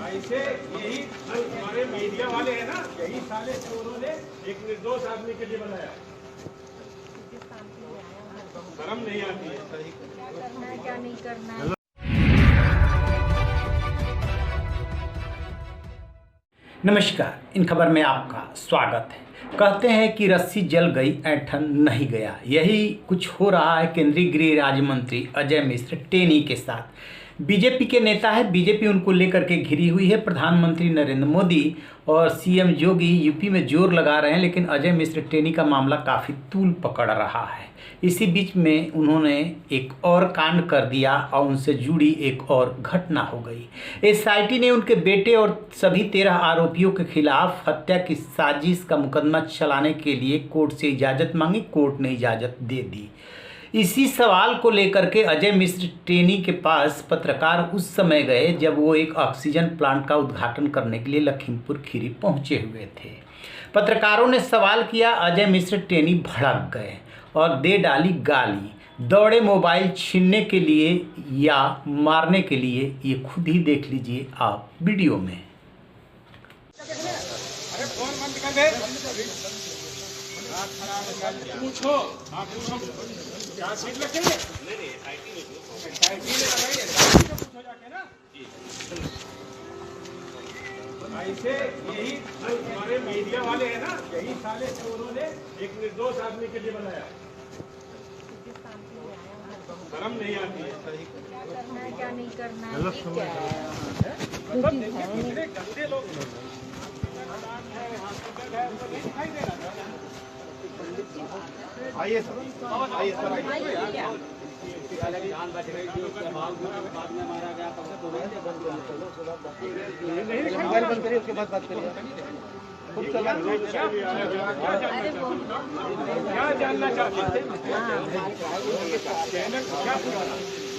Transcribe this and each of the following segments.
ऐसे यही जो हमारे मीडिया वाले हैं ना, यही साले चोरों ने एक निर्दोष आदमी के लिए बनाया। शर्म नहीं आती है। क्या करना है क्या नहीं करना है। नमस्कार, इन खबर में आपका स्वागत है। कहते हैं कि रस्सी जल गई ऐंठन नहीं गया। यही कुछ हो रहा है केंद्रीय गृह राज्य मंत्री अजय मिश्र टेनी के साथ। बीजेपी के नेता है, बीजेपी उनको लेकर के घिरी हुई है। प्रधानमंत्री नरेंद्र मोदी और सीएम योगी यूपी में जोर लगा रहे हैं, लेकिन अजय मिश्र टेनी का मामला काफ़ी तूल पकड़ रहा है। इसी बीच में उन्होंने एक और कांड कर दिया और उनसे जुड़ी एक और घटना हो गई। एसआईटी ने उनके बेटे और सभी 13 आरोपियों के खिलाफ हत्या की साजिश का मुकदमा चलाने के लिए कोर्ट से इजाज़त मांगी। कोर्ट ने इजाज़त दे दी। इसी सवाल को लेकर के अजय मिश्र टेनी के पास पत्रकार उस समय गए जब वो एक ऑक्सीजन प्लांट का उद्घाटन करने के लिए लखीमपुर खीरी पहुंचे हुए थे। पत्रकारों ने सवाल किया, अजय मिश्र टेनी भड़क गए और दे डाली गाली। दौड़े मोबाइल छीनने के लिए या मारने के लिए, ये खुद ही देख लीजिए आप वीडियो में। अरे फोन बंद कर दे। पूछो, आप पूछो क्या सीट रखेंगे? नहीं, एसआईटी ने लगाई है, पूछो जाके ना। ऐसे यही जो हमारे मीडिया वाले हैं ना, यही साले चोरों ने एक निर्दोष आदमी के लिए बनाया। शर्म नहीं आती है। क्या करना है क्या नहीं करना है। मतलब देखिए कितने गंदे लोग हैं। हॉस्पिटल है, उनको नहीं दिखाई दे रहा। आइए सर, आइए सर, जान बच गई थी, उसके बाद में मारा गया। मोबाइल बंद करिए, उसके बाद बात करिए। क्या जानना चाहते थे? चैनल क्या पूरा?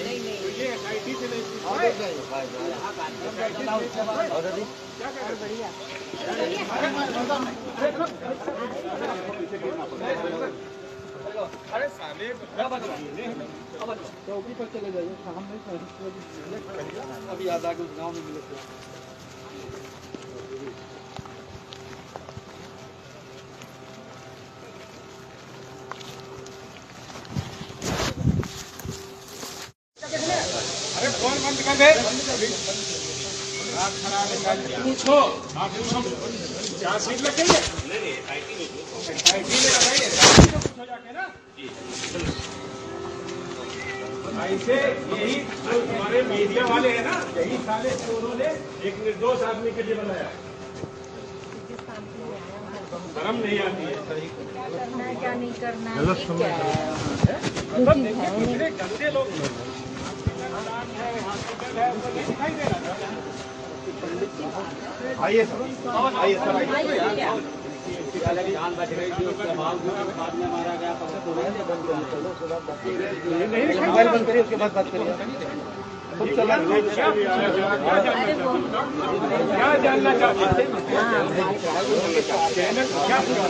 ये एसआईटी से नहीं क्या कर बढ़िया। अरे साले चौकी पर चले जाइए, सामने अभी याद आ गया, उस गाँव में मिले थे। अरे फोन बंद कर दे। पूछो, आप पूछो क्या सीट रखेंगे? नहीं, एसआईटी ने लगाई है, पूछो जाके ना। ऐसे यही जो हमारे मीडिया वाले हैं ना, यही साले चोरों ने एक निर्दोष आदमी के लिए बनाया। शर्म नहीं आती है। क्या करना है क्या नहीं करना है। मतलब देखिए कितने गंदे लोग हैं। हॉस्पिटल है, उनको नहीं दिखाई दे रहा। आइए सर, आइए सर, जान बच गई थी, उसके बाद में मारा गया। मोबाइल बंद करिए, उसके बाद बात करिए। क्या जानना चाहते थे? चैनल क्या पूरा?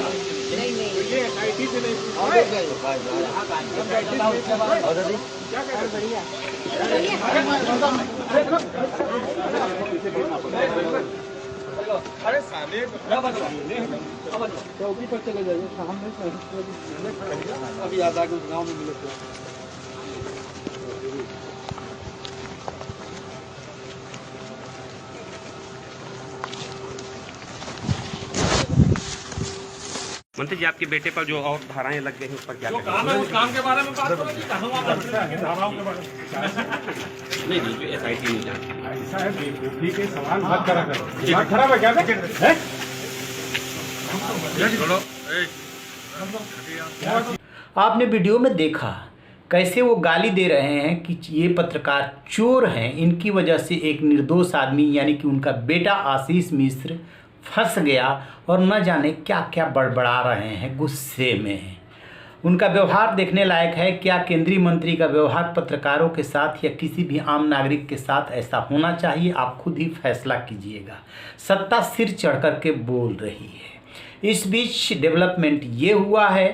ये एसआईटी से नहीं क्या कर बढ़िया। अरे साले चौकी पर चले जाइए, सामने अभी याद आ गया, उस गाँव में मिले थे। मंत्री जी, आपके बेटे पर जो और धाराएं लग गई हैं उस पर क्या काम है, उस काम के बारे में बात करो कि धाराओं के बारे में। नहीं, जो एसआईटी नहीं जानती। ऐसा है, बेवकूफी के सवाल मत करा करो। दिमाग खराब है क्या? आपने वीडियो में देखा कैसे वो गाली दे रहे हैं कि ये पत्रकार चोर हैं, इनकी वजह से एक निर्दोष आदमी यानी कि उनका बेटा आशीष मिश्र फंस गया और न जाने क्या क्या बड़बड़ा रहे हैं, गुस्से में हैं। उनका व्यवहार देखने लायक है। क्या केंद्रीय मंत्री का व्यवहार पत्रकारों के साथ या किसी भी आम नागरिक के साथ ऐसा होना चाहिए? आप खुद ही फैसला कीजिएगा। सत्ता सिर चढ़ कर के बोल रही है। इस बीच डेवलपमेंट ये हुआ है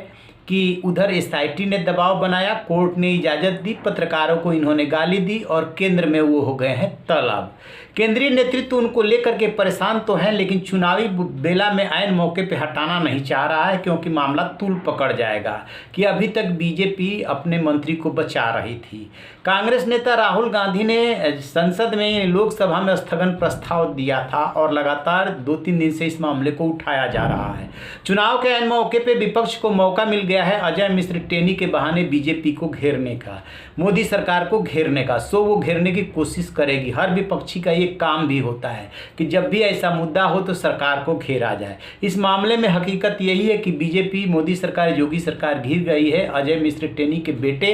कि उधर एसआईटी ने दबाव बनाया, कोर्ट ने इजाज़त दी, पत्रकारों को इन्होंने गाली दी और केंद्र में वो हो गए हैं तलब। केंद्रीय नेतृत्व उनको लेकर के परेशान तो हैं, लेकिन चुनावी बेला में आयन मौके पे हटाना नहीं चाह रहा है, क्योंकि मामला तूल पकड़ जाएगा कि अभी तक बीजेपी अपने मंत्री को बचा रही थी। कांग्रेस नेता राहुल गांधी ने संसद में लोकसभा में स्थगन प्रस्ताव दिया था और लगातार 2-3 दिन से इस मामले को उठाया जा रहा है। चुनाव के आयन मौके पे विपक्ष को मौका मिल गया है अजय मिश्र टेनी के बहाने बीजेपी को घेरने का, मोदी सरकार को घेरने का। सो वो घेरने की कोशिश करेगी। हर विपक्षी का ये काम भी होता है कि जब भी ऐसा मुद्दा हो तो सरकार को घेरा जाए। इस मामले में हकीकत यही है कि बीजेपी, मोदी सरकार, योगी सरकार घिर गई है। अजय मिश्र टेनी के बेटे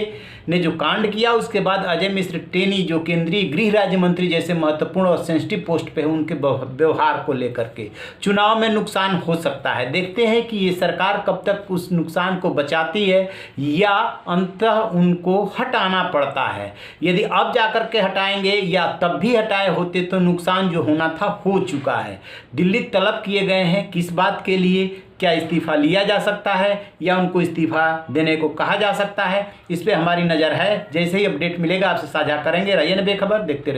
ने जो कांड किया, उसके बाद अजय मिश्र टेनी जो केंद्रीय गृह राज्य मंत्री जैसे महत्वपूर्ण और सेंसिटिव पोस्ट पे है, उनके व्यवहार को लेकर के चुनाव में नुकसान हो सकता है। देखते हैं कि ये सरकार कब तक उस नुकसान को बचाती है या अंततः उनको हटाना पड़ता है। यदि अब जाकर के हटाएंगे या तब भी हटाए होते तो नुकसान जो होना था हो चुका है। दिल्ली तलब किए गए हैं किस बात के लिए, क्या इस्तीफा लिया जा सकता है या उनको इस्तीफा देने को कहा जा सकता है, इस पर हमारी नज़र है। जैसे ही अपडेट मिलेगा आपसे साझा करेंगे। रहिए बेखबर, देखते रहिए।